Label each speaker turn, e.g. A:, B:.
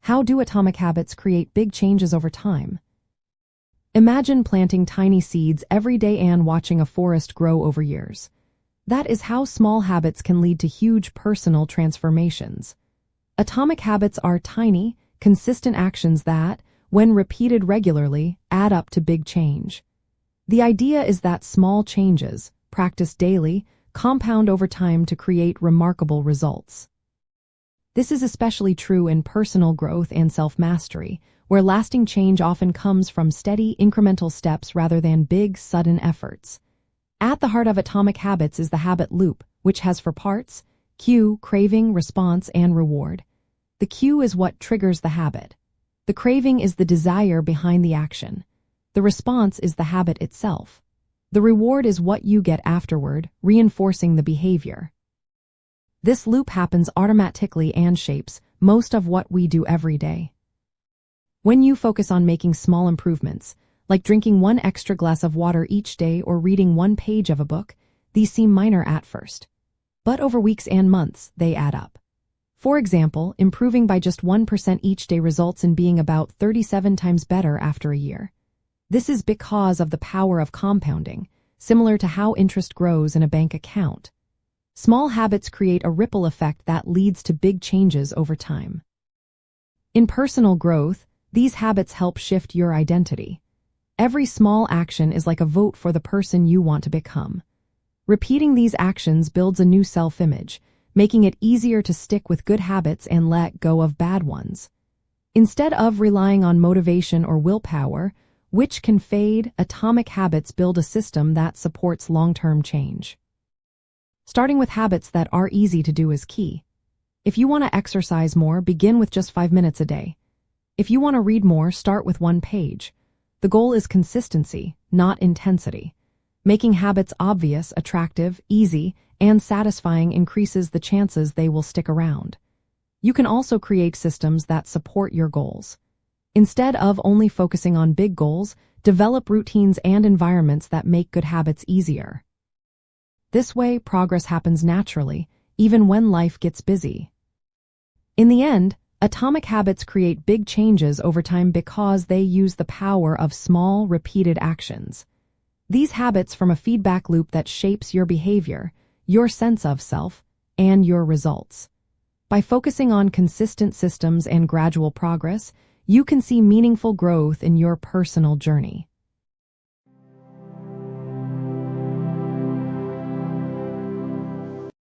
A: How do atomic habits create big changes over time? Imagine planting tiny seeds every day and watching a forest grow over years. That is how small habits can lead to huge personal transformations. Atomic habits are tiny, consistent actions that, when repeated regularly, add up to big change. The idea is that small changes, practiced daily, compound over time to create remarkable results. This is especially true in personal growth and self-mastery, where lasting change often comes from steady, incremental steps rather than big, sudden efforts. At the heart of atomic habits is the habit loop, which has for parts, cue, craving, response, and reward. The cue is what triggers the habit. The craving is the desire behind the action. The response is the habit itself. The reward is what you get afterward, reinforcing the behavior. This loop happens automatically and shapes most of what we do every day. When you focus on making small improvements, like drinking one extra glass of water each day or reading one page of a book, these seem minor at first. But over weeks and months, they add up. For example, improving by just 1% each day results in being about 37 times better after a year. This is because of the power of compounding, similar to how interest grows in a bank account. Small habits create a ripple effect that leads to big changes over time. In personal growth, these habits help shift your identity. Every small action is like a vote for the person you want to become. Repeating these actions builds a new self-image, making it easier to stick with good habits and let go of bad ones. Instead of relying on motivation or willpower, which can fade, atomic habits build a system that supports long-term change. Starting with habits that are easy to do is key. If you want to exercise more, begin with just 5 minutes a day. If you want to read more, start with 1 page. The goal is consistency, not intensity. Making habits obvious, attractive, easy, and satisfying increases the chances they will stick around. You can also create systems that support your goals. Instead of only focusing on big goals, develop routines and environments that make good habits easier. This way, progress happens naturally, even when life gets busy. In the end, atomic habits create big changes over time because they use the power of small, repeated actions. These habits form a feedback loop that shapes your behavior, your sense of self, and your results. By focusing on consistent systems and gradual progress, you can see meaningful growth in your personal journey.